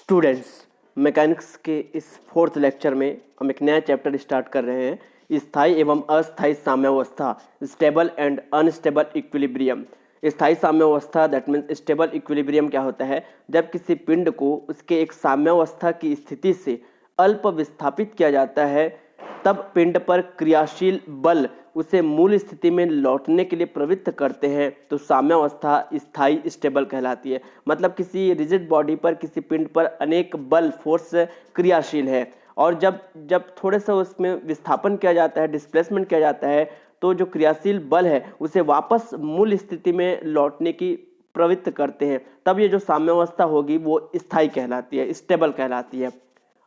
Students, mechanics के इस fourth lecture में हम एक नया चैप्टर स्टार्ट कर रहे हैं, स्थायी एवं अस्थायी साम्यावस्था, स्टेबल एंड अनस्टेबल इक्विलिब्रियम। स्थायी साम्यावस्था दैट मीन्स स्टेबल इक्विलिब्रियम क्या होता है? जब किसी पिंड को उसके एक साम्यावस्था की स्थिति से अल्प विस्थापित किया जाता है, तब पिंड पर क्रियाशील बल उसे मूल स्थिति में लौटने के लिए प्रवृत्त करते हैं, तो साम्यावस्था स्थायी स्टेबल कहलाती है। मतलब किसी रिजिड बॉडी पर, किसी पिंड पर अनेक बल फोर्स क्रियाशील है, और जब जब थोड़े सा उसमें विस्थापन किया जाता है, डिस्प्लेसमेंट किया जाता है, तो जो क्रियाशील बल है उसे वापस मूल स्थिति में लौटने की प्रवृत्त करते हैं। तब ये जो साम्यावस्था होगी वो स्थायी कहलाती है, स्टेबल कहलाती है।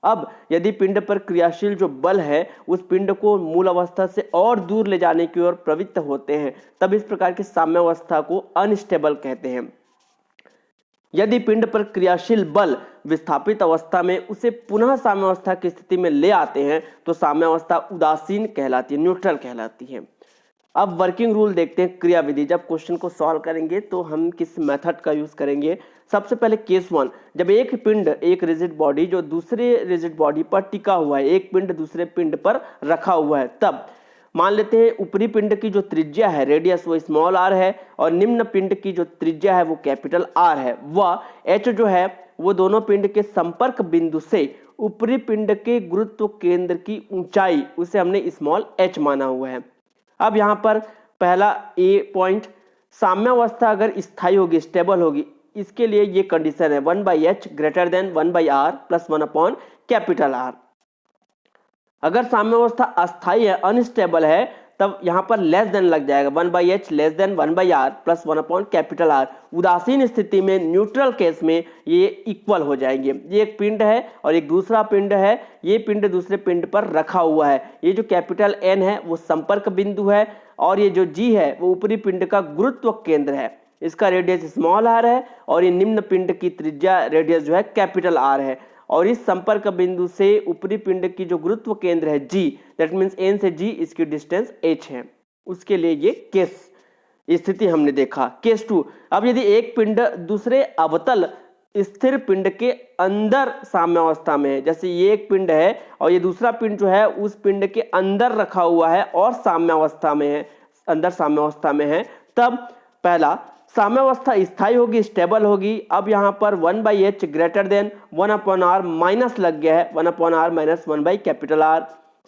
अब यदि पिंड पर क्रियाशील जो बल है उस पिंड को मूल अवस्था से और दूर ले जाने की ओर प्रवृत्त होते हैं, तब इस प्रकार की साम्यावस्था को अनस्टेबल कहते हैं। यदि पिंड पर क्रियाशील बल विस्थापित अवस्था में उसे पुनः साम्यावस्था की स्थिति में ले आते हैं, तो साम्यावस्था उदासीन कहलाती है, न्यूट्रल कहलाती है। अब वर्किंग रूल देखते हैं, क्रिया विधि। जब क्वेश्चन को सॉल्व करेंगे तो हम किस मेथड का यूज करेंगे? सबसे पहले केस 1, जब एक पिंड, एक रिजिड बॉडी जो दूसरे रिजिड बॉडी पर टिका हुआ है, एक पिंड दूसरे पिंड पर रखा हुआ है, तब मान लेते हैं ऊपरी पिंड की जो त्रिज्या है, रेडियस, वो स्मॉल r है, और निम्न पिंड की जो त्रिज्या है वो कैपिटल R है। वह h जो है वो दोनों पिंड के संपर्क बिंदु से ऊपरी पिंड के गुरुत्व केंद्र की ऊंचाई, उसे हमने स्मॉल h माना हुआ है। अब यहाँ पर पहला ए पॉइंट, साम्यावस्था अगर स्थायी होगी, स्टेबल होगी, इसके लिए ये कंडीशन है 1/h greater than 1/r plus 1 capital R। अगर साम्यावस्था अस्थायी है, अनस्टेबल है, तब यहाँ पर लेस देन लग जाएगा, 1/h less than 1/r plus 1 capital R। उदासीन स्थिति में, न्यूट्रल केस में ये इक्वल हो जाएंगे। ये एक पिंड है और एक दूसरा पिंड है, ये पिंड दूसरे पिंड पर रखा हुआ है। ये जो कैपिटल N है वो संपर्क बिंदु है, और ये जो G है वो ऊपरी पिंड का गुरुत्व केंद्र है। इसका रेडियस स्मॉल r है, और ये निम्न पिंड की त्रिज्या, रेडियस जो है कैपिटल R है। और इस संपर्क बिंदु से ऊपरी पिंड की जो गुरुत्व केंद्र है G, दैट मीन्स N से G, इसकी डिस्टेंस h है। उसके लिए ये केस स्थिति हमने देखा। केस 2, अब यदि एक पिंड दूसरे अवतल स्थिर पिंड के अंदर साम्यावस्था में है, जैसे ये एक पिंड है और ये दूसरा पिंड जो है उस पिंड के अंदर रखा हुआ है और साम्यावस्था में है, अंदर साम्यावस्था में है, तब पहला साम्यावस्था स्थायी होगी, स्टेबल होगी। अब यहाँ पर 1/h greater than 1/r minus लग गया है, 1/r माइनस 1 कैपिटल R।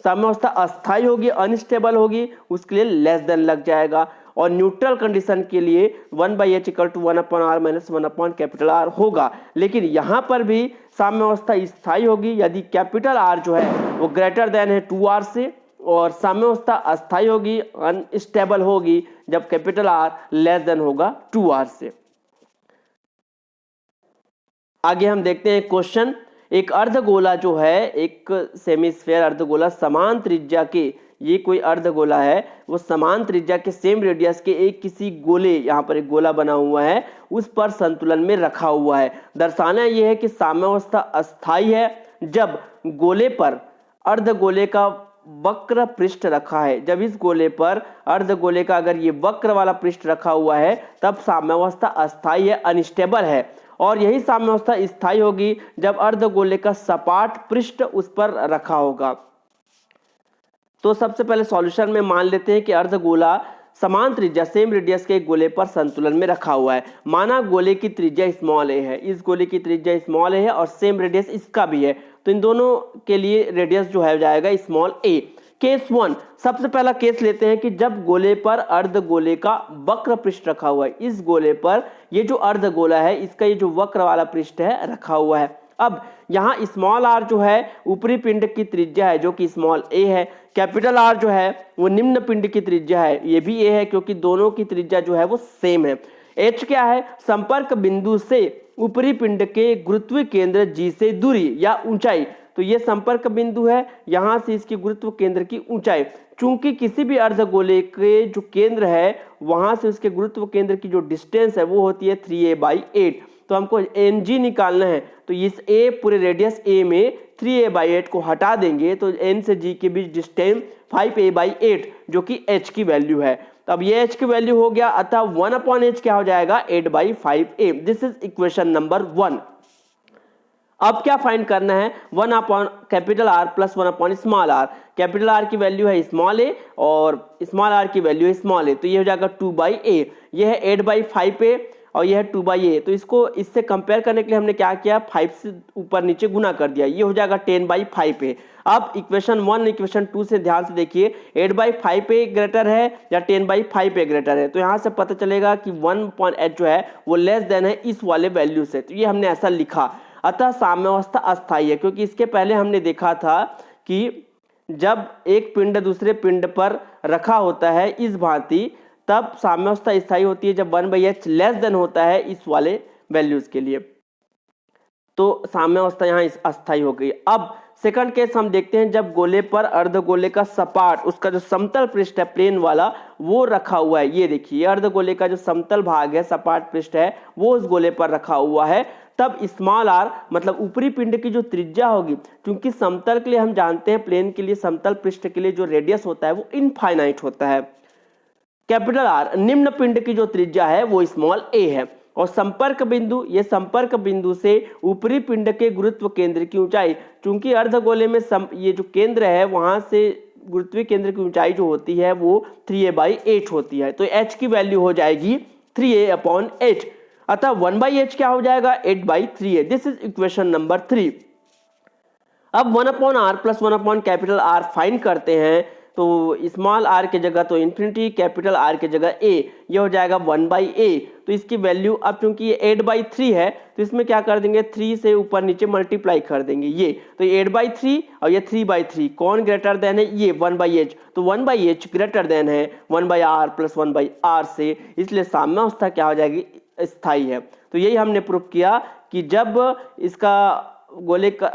साम्यावस्था अस्थायी होगी, अनस्टेबल होगी, उसके लिए लेस देन लग जाएगा। और न्यूट्रल कंडीशन के लिए 1/h equal to 1/r minus 1 capital R होगा। लेकिन यहाँ पर भी साम्यावस्था स्थायी होगी यदि कैपिटल R जो है वो ग्रेटर देन है 2r से, और साम्यावस्था अस्थायी होगी, अनस्टेबल होगी जब कैपिटल R लेस देन होगा 2r से। आगे हम देखते हैं क्वेश्चन। एक अर्धगोला जो है, एक सेमीस्फेयर अर्धगोला समान त्रिज्या के, ये कोई अर्धगोला है, वो समान त्रिज्या के सेम रेडियस के एक किसी गोले, यहाँ पर एक गोला बना हुआ है, उस पर संतुलन में रखा हुआ है। दर्शाना ये है कि साम्यावस्था अस्थायी है जब गोले पर अर्धगोले का वक्र पृष्ठ रखा है। जब इस गोले पर अर्धगोले का अगर ये वक्र वाला पृष्ठ रखा हुआ है, तब साम्यावस्था अस्थायी है, अनस्टेबल है। और यही साम्यावस्था स्थायी होगी जब अर्धगोले का सपाट पृष्ठ उस पर रखा होगा। तो सबसे पहले सॉल्यूशन में मान लेते हैं कि अर्धगोला समान त्रिज्या, सेम रेडियस के एक गोले पर संतुलन में रखा हुआ है। माना गोले की त्रिज्या स्मॉल a है, इस गोले की त्रिज्या स्मॉल a है और सेम रेडियस इसका भी है, तो इन दोनों के लिए रेडियस जो है जाएगा स्मॉल a। केस 1, सबसे पहला केस लेते हैं कि जब गोले पर अर्धगोले का वक्र पृष्ठ रखा हुआ है। इस गोले पर ये जो अर्धगोला है, इसका ये जो वक्र वाला पृष्ठ है रखा हुआ है। अब यहाँ स्मॉल r जो है ऊपरी पिंड की त्रिज्या है जो कि स्मॉल a है, कैपिटल R जो है वो निम्न पिंड की त्रिज्या है, ये भी a है क्योंकि दोनों की त्रिज्या जो है वो सेम है। h क्या है? संपर्क बिंदु से ऊपरी पिंड के गुरुत्वीय केंद्र G से दूरी या ऊंचाई, तो ये संपर्क बिंदु है, यहाँ से इसकी गुरुत्व केंद्र की ऊंचाई। चूंकि किसी भी अर्धगोले के जो केंद्र है वहां से उसके गुरुत्व केंद्र की जो डिस्टेंस है वो होती है 3a/8, तो हमको Ng निकालना है, तो इस a पूरे रेडियस a में 3a/8 को हटा देंगे तो n से g के बीच डिस्टेंस 5a/8 जो कि h की वैल्यू है। तो अब ये h की वैल्यू हो गया, अतः 1/h क्या हो जाएगा? 8/5a। This is equation number 1। अब क्या फाइंड करना है, 1 upon capital R plus 1 upon small R. Capital R की वैल्यू है स्मॉल ए और स्मॉल आर की वैल्यू है स्मॉल ए, तो ये हो जाएगा 2/a, ये है 8/5a और ये है 2/a। तो इसको इससे कंपेयर करने के लिए हमने क्या किया, 5 से ऊपर नीचे गुना कर दिया, ये हो जाएगा 10/5a। अब इक्वेशन 1 इक्वेशन 2 से ध्यान से देखिए, 8/5a ग्रेटर है या 10/5a ग्रेटर है, तो यहाँ से पता चलेगा कि 1/h जो है वो लेस देन है इस वाले वैल्यू से, तो ये हमने ऐसा लिखा। अतः साम्यावस्था अस्थायी है, क्योंकि इसके पहले हमने देखा था कि जब एक पिंड दूसरे पिंड पर रखा होता है इस भांति, तब साम्यावस्था स्थायी होती है जब 1/h लेस देन होता है इस वाले वैल्यूज के लिए, तो साम्यावस्था यहाँ अस्थायी हो गई। अब सेकंड केस हम देखते हैं, जब गोले पर अर्धगोले का सपाट, उसका जो समतल पृष्ठ है प्लेन वाला वो रखा हुआ है, ये देखिए अर्धगोले का जो समतल भाग है सपाट पृष्ठ है वो उस गोले पर रखा हुआ है, तब स्मॉल आर मतलब ऊपरी पिंड की जो त्रिज्या होगी, क्योंकि समतल के लिए हम जानते हैं प्लेन के लिए समतल पृष्ठ के लिए जो रेडियस होता है वो इनफाइनाइट होता है, कैपिटल आर निम्न पिंड की जो त्रिज्या है वो स्मॉल ए है, और संपर्क बिंदु, ये संपर्क बिंदु से ऊपरी पिंड के गुरुत्व केंद्र की ऊंचाई, क्योंकि अर्धगोले में ये जो केंद्र है वहां से गुरुत्वीय केंद्र की ऊंचाई जो होती है वो 3a/8 होती है, तो h की वैल्यू हो जाएगी 3a/8, अतः 1/h क्या हो जाएगा 8/3a। This is equation number 3। अब 1/r plus 1 capital R find करते हैं, तो स्मॉल आर की जगह तो इन्फिनिटी, कैपिटल आर की जगह a, ये हो जाएगा 1/a, तो इसकी वैल्यू अब चूंकि ये 8/3 है तो इसमें क्या कर देंगे 3 से ऊपर नीचे मल्टीप्लाई कर देंगे, ये तो 8/3 और ये 3/3, कौन ग्रेटर देन है, ये 1/h, तो 1/h ग्रेटर देन है 1/r प्लस 1/r से, इसलिए साम्यावस्था क्या हो जाएगी स्थायी है। तो यही हमने प्रूफ किया कि जब इसका गोले का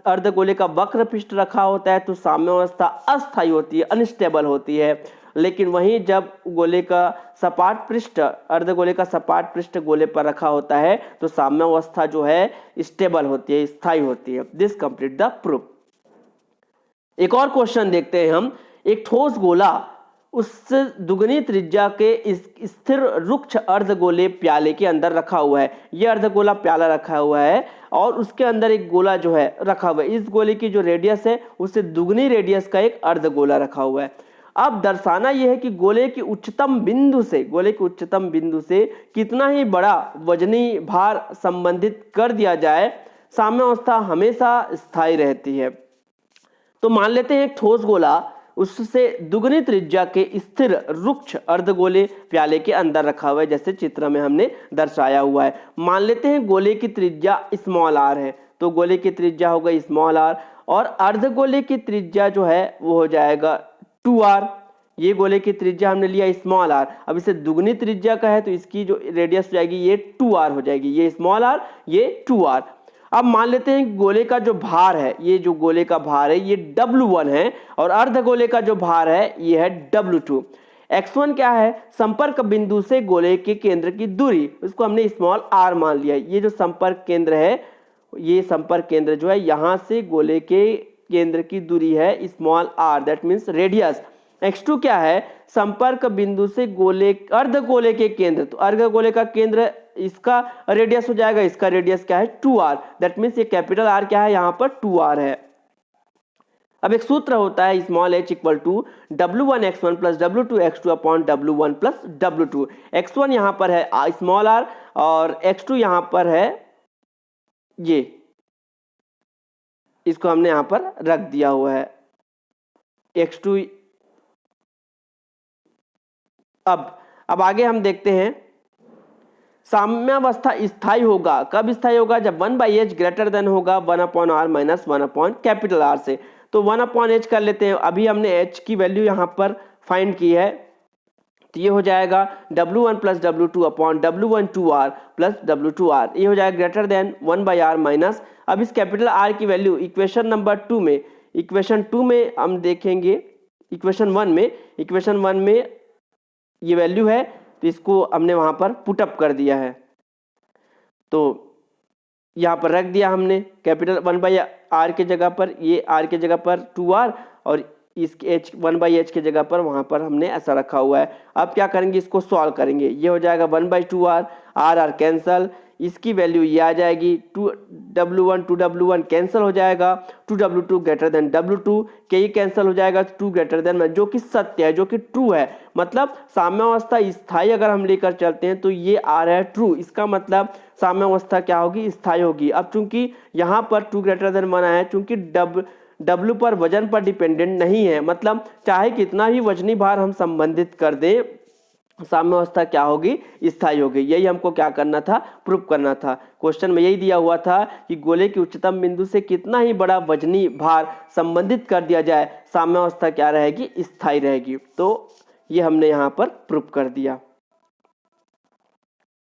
अर्धगोले का वक्र पृष्ठ रखा होता है तो साम्यावस्था अस्थायी होती है, अनस्टेबल होती है, लेकिन वहीं जब गोले का सपाट पृष्ठ, अर्धगोले का सपाट पृष्ठ गोले पर रखा होता है तो साम्यावस्था जो है स्टेबल होती है, स्थायी होती है। This complete the proof. एक और क्वेश्चन देखते हैं हम, एक ठोस गोला उससे दुगनी त्रिज्या के स्थिर रुक्ष अर्धगोले प्याले के अंदर रखा हुआ है, यह अर्धगोला प्याला रखा हुआ है और उसके अंदर एक गोला जो है रखा हुआ है, इस गोले की जो रेडियस है उससे दुगनी रेडियस का एक अर्धगोला रखा हुआ है। अब दर्शाना यह है कि गोले के उच्चतम बिंदु से कितना ही बड़ा वजनी भार संबंधित कर दिया जाए, साम्यावस्था हमेशा स्थायी रहती है। तो मान लेते हैं एक ठोस गोला उससे दुगनी त्रिज्या के स्थिर रुक्ष अर्धगोले प्याले के अंदर रखा हुआ है, जैसे चित्र में हमने दर्शाया हुआ है। मान लेते हैं गोले की त्रिज्या स्मॉल आर है, तो गोले की त्रिज्या हो गई स्मॉल आर और अर्धगोले की त्रिज्या जो है वो हो जाएगा 2r। ये गोले की त्रिज्या हमने लिया स्मॉल आर, अब इसे दुगनी त्रिज्या का है तो इसकी जो रेडियस हो जाएगी ये 2r हो जाएगी, ये स्मॉल आर ये 2r। अब मान लेते हैं गोले का जो भार है, ये जो गोले का भार है ये W1 है और अर्धगोले का जो भार है ये है W2। x1 क्या है, संपर्क बिंदु से गोले के केंद्र की दूरी, उसको हमने स्मॉल r मान लिया। ये जो संपर्क केंद्र है, ये संपर्क केंद्र जो है यहाँ से गोले के केंद्र की दूरी है small r, that means radius. x2 क्या है, संपर्क बिंदु से गोले अर्धगोले के केंद्र, तो अर्धगोले का केंद्र इसका रेडियस हो जाएगा, इसका रेडियस क्या है 2r, दैट मीन्स ये कैपिटल R क्या है यहाँ पर 2r है। अब एक सूत्र होता है small h equal to W1 x1 plus W2 x2 upon W1 plus W2। x1 यहाँ पर है स्मॉल r और x2 यहाँ पर है ये, इसको हमने यहाँ पर रख दिया हुआ है x2। अब आगे हम देखते हैं, साम्यावस्था स्थायी होगा, कब स्थायी होगा, जब 1/h ग्रेटर देन होगा 1/r माइनस 1 कैपिटल R से। तो 1/h कर लेते हैं, अभी हमने h की वैल्यू यहाँ पर फाइंड की है, तो ये हो जाएगा W1 plus W2 upon W1 2r plus W2r, ये हो जाएगा ग्रेटर देन 1/r माइनस। अब इस कैपिटल R की वैल्यू इक्वेशन नंबर 2 में हम देखेंगे, इक्वेशन 1 में ये वैल्यू है तो इसको हमने वहां पर पुटअप कर दिया है, तो यहाँ पर रख दिया हमने कैपिटल 1/r के जगह पर, ये r के जगह पर 2r और इस h 1/h के जगह पर वहां पर हमने ऐसा रखा हुआ है। अब क्या करेंगे, इसको सॉल्व करेंगे, ये हो जाएगा 1/2r, r कैंसल, इसकी वैल्यू ये आ जाएगी 2W1 2W1 कैंसिल हो जाएगा, 2W2 ग्रेटर देन W2, के ही कैंसिल हो जाएगा 2 ग्रेटर देन, जो कि सत्य है, जो कि ट्रू है। मतलब साम्यावस्था स्थायी अगर हम लेकर चलते हैं तो ये आ रहा है ट्रू, इसका मतलब साम्यावस्था क्या होगी, स्थायी होगी। अब चूंकि यहाँ पर 2 ग्रेटर देन 1 आया है, चूंकि W पर वजन पर डिपेंडेंट नहीं है, मतलब चाहे कितना भी वजनी भार हम संबंधित कर दें, साम्यावस्था क्या होगी, स्थायी होगी। यही हमको क्या करना था, प्रूफ करना था। क्वेश्चन में यही दिया हुआ था कि गोले की उच्चतम बिंदु से कितना ही बड़ा वजनी भार संबंधित कर दिया जाए, साम्यावस्था क्या रहेगी, स्थायी रहेगी। तो ये हमने यहाँ पर प्रूफ कर दिया।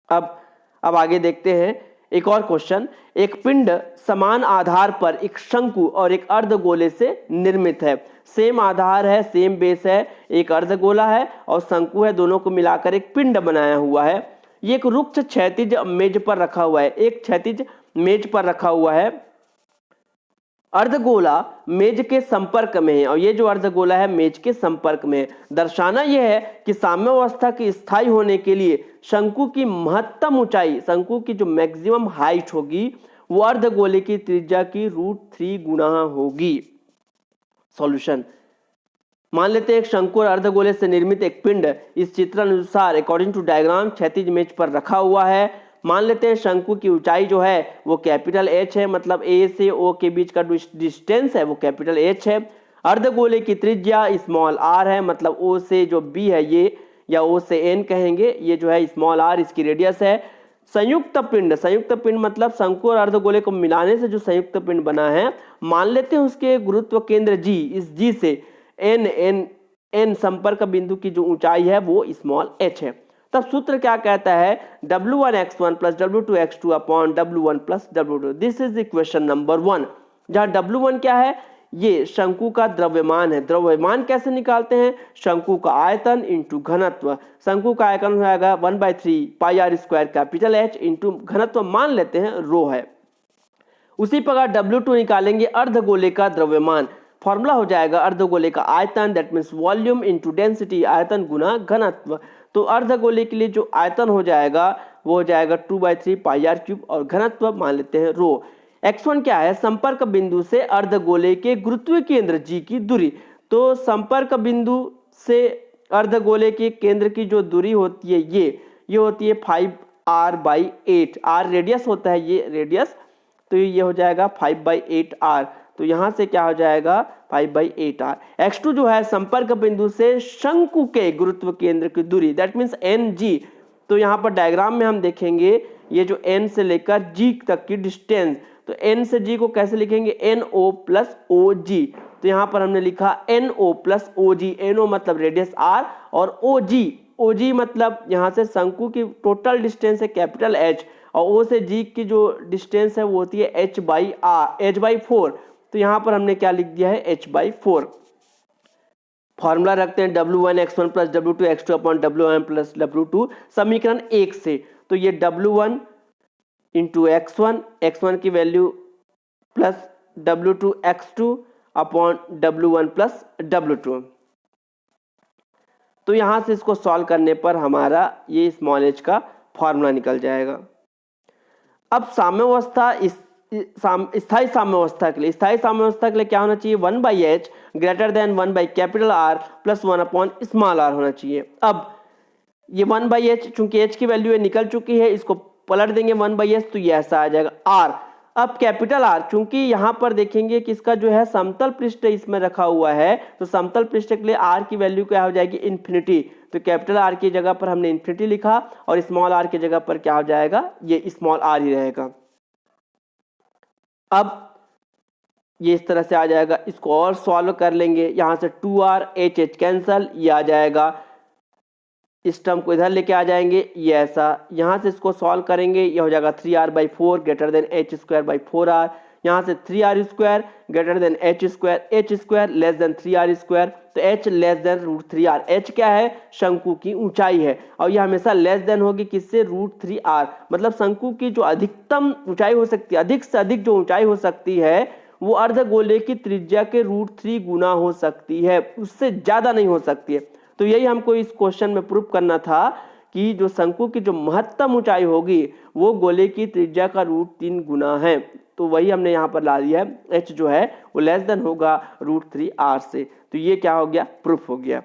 अब आगे देखते हैं एक और क्वेश्चन। एक पिंड समान आधार पर एक शंकु और एक अर्धगोले से निर्मित है। सेम आधार है, सेम बेस है, एक अर्धगोला है और शंकु है, दोनों को मिलाकर एक पिंड बनाया हुआ है। ये एक रुक्ष क्षैतिज मेज पर रखा हुआ है, एक क्षैतिज मेज पर रखा हुआ है। अर्धगोला मेज के संपर्क में है और ये जो अर्धगोला है मेज के संपर्क में है। दर्शाना यह है कि साम्यावस्था की स्थायी होने के लिए शंकु की महत्तम ऊंचाई, शंकु की जो मैक्सिमम हाइट होगी वो अर्धगोले की त्रिज्या की √3 गुना होगी। सॉल्यूशन, मान लेते हैं एक शंकु और अर्धगोले से निर्मित एक पिंड इस चित्र अनुसार अकॉर्डिंग टू डायग्राम क्षैतिज मेज पर रखा हुआ है। मान लेते हैं शंकु की ऊंचाई जो है वो कैपिटल H है, मतलब A से O के बीच का डिस्टेंस है वो कैपिटल H है। अर्धगोले की त्रिज्या स्मॉल r है, मतलब O से जो B है ये, या O से N कहेंगे, ये जो है स्मॉल r इसकी रेडियस है। संयुक्त पिंड मतलब शंकु और अर्धगोले को मिलाने से जो संयुक्त पिंड बना है, मान लेते हैं उसके गुरुत्व केंद्र G, इस G से N संपर्क बिंदु की जो ऊंचाई है वो स्मॉल h है। तब सूत्र क्या कहता है, W1x1 + W2x2 upon W1 + W2। This is equation number 1, जहां W1 क्या है, ये शंकु का द्रव्यमान है। द्रव्यमान कैसे निकालते हैं, शंकु का आयतन इंटू घनत्व। शंकु का आयतन हो जाएगा 1/3 πr² कैपिटल H इंटू घनत्व मान लेते हैं रो है। उसी प्रकार W2 निकालेंगे अर्धगोले का द्रव्यमान। फॉर्मूला हो जाएगा अर्धगोले का आयतन, that means volume into density, आयतन गुना घनत्व। तो अर्धगोले के लिए जो आयतन हो जाएगा वो हो जाएगा 2/3 πr³ और घनत्व मान लेते हैं रो। x1 क्या है, संपर्क बिंदु से अर्धगोले के गुरुत्वीय केंद्र G की दूरी। तो संपर्क बिंदु से अर्धगोले के केंद्र की जो दूरी होती है ये होती है 5r/8। r रेडियस होता है, ये रेडियस, तो ये हो जाएगा 5/8r। तो यहां से क्या हो जाएगा 5/8r। x2 जो है संपर्क बिंदु से शंकु के गुरुत्व केंद्र की दूरी, दैट मीन्स Ng। तो यहाँ पर डायग्राम में हम देखेंगे ये जो N से लेकर G तक की डिस्टेंस, तो N से G को कैसे लिखेंगे, NO + OG। तो यहाँ पर हमने लिखा NO + OG। NO मतलब रेडियस R और OG मतलब यहाँ से शंकु की टोटल डिस्टेंस है कैपिटल H और O से G की जो डिस्टेंस है वो होती है H/4। तो यहाँ पर हमने क्या लिख दिया है, H/4। फॉर्मूला रखते हैं W1x1 + W2x2 upon W1 + W2 समीकरण 1 से। तो ये W1 इंटू x1 की value plus W2x2 upon W1 + W2। तो यहाँ से इसको सॉल्व करने पर हमारा ये स्मॉल h का फॉर्मूला निकल जाएगा। अब साम्यावस्था स्थायी साम्यावस्था के लिए क्या होना चाहिए, 1/h greater than 1/R + 1 upon small r होना चाहिए। अब ये 1/h चूंकि h की वैल्यू है निकल चुकी है, इसको पलट देंगे 1/h तो ये ऐसा आ जाएगा r। अब कैपिटल R, चूंकि यहाँ पर देखेंगे कि इसका जो है समतल पृष्ठ इसमें रखा हुआ है, तो समतल पृष्ठ के लिए R की वैल्यू क्या हो जाएगी, इन्फिनिटी। तो कैपिटल R की जगह पर हमने इन्फिनिटी लिखा और स्मॉल r की जगह पर क्या हो जाएगा, ये स्मॉल r ही रहेगा। अब ये इस तरह से आ जाएगा, इसको और सॉल्व कर लेंगे। यहाँ से 2r h कैंसल, ये आ जाएगा, इस टर्म को इधर लेके आ जाएंगे, ये ऐसा। यहाँ से इसको सॉल्व करेंगे, ये हो जाएगा 3r/4 ग्रेटर देन h²/4r। यहाँ से 3r² greater than h² less than 3r²। तो h less than √3r। h क्या है, शंकु की ऊंचाई है और यह हमेशा लेस देन होगी किससे, √3r। मतलब शंकु की जो अधिकतम ऊंचाई हो सकती है, अधिक से अधिक जो ऊंचाई हो सकती है वो अर्धगोले की त्रिज्या के √3 गुना हो सकती है, उससे ज्यादा नहीं हो सकती है। तो यही हमको इस क्वेश्चन में प्रूफ करना था कि जो शंकु की जो महत्तम ऊंचाई होगी वो गोले की त्रिज्या का √3 गुना है। तो वही हमने यहाँ पर ला लिया है, h जो है वो लेस देन होगा √3r से। तो ये क्या हो गया, प्रूफ हो गया।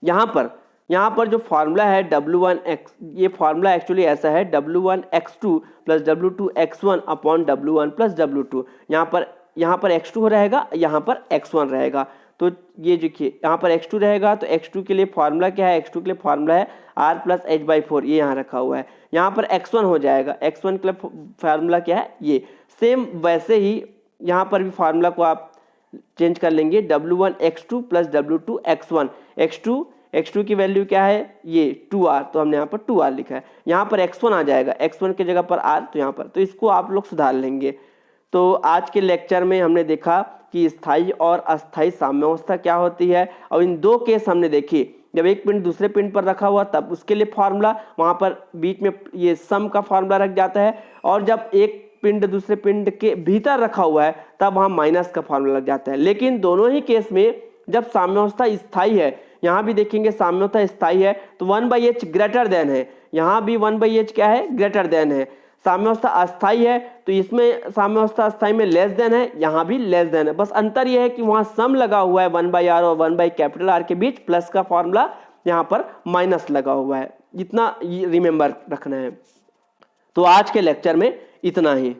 यहाँ पर जो फार्मूला है W1x, ये फार्मूला एक्चुअली ऐसा है W1x2 plus W2x1 upon W1 plus W2। यहाँ पर x2 रहेगा, यहाँ पर x1 रहेगा। तो ये देखिए यहाँ पर x2 रहेगा, तो x2 के लिए फार्मूला क्या है, x2 के लिए फार्मूला है r प्लस h/4, ये यहाँ रखा हुआ है। यहाँ पर x1 हो जाएगा, x1 के लिए फार्मूला क्या है ये। सेम वैसे ही यहाँ पर भी फार्मूला को आप चेंज कर लेंगे, W1x2 प्लस W2x1। x2 की वैल्यू क्या है, ये 2r, तो हमने यहाँ पर 2r लिखा है। यहाँ पर x1 आ जाएगा, x1 की जगह पर r, तो यहाँ पर, तो इसको आप लोग सुधार लेंगे। तो आज के लेक्चर में हमने देखा कि स्थायी और अस्थायी साम्यावस्था क्या होती है, और इन दो केस हमने देखी। जब एक पिंड दूसरे पिंड पर रखा हुआ तब उसके लिए फार्मूला, वहाँ पर बीच में ये सम का फार्मूला रख जाता है, और जब एक पिंड दूसरे पिंड के भीतर रखा हुआ है तब वहाँ माइनस का फार्मूला लग जाता है। लेकिन दोनों ही केस में जब साम्यावस्था स्थायी है, यहाँ भी देखेंगे साम्यावस्था स्थायी है तो 1/h ग्रेटर देन है, यहाँ भी 1/h क्या है, ग्रेटर देन है। साम्यावस्था अस्थायी है तो इसमें साम्यावस्था अस्थायी में लेस देन है, यहाँ भी लेस देन है। बस अंतर यह है कि वहाँ सम लगा हुआ है 1/r और 1/R के बीच, प्लस का फॉर्मूला यहाँ पर माइनस लगा हुआ है। इतना रिमेंबर रखना है। तो आज के लेक्चर में इतना ही।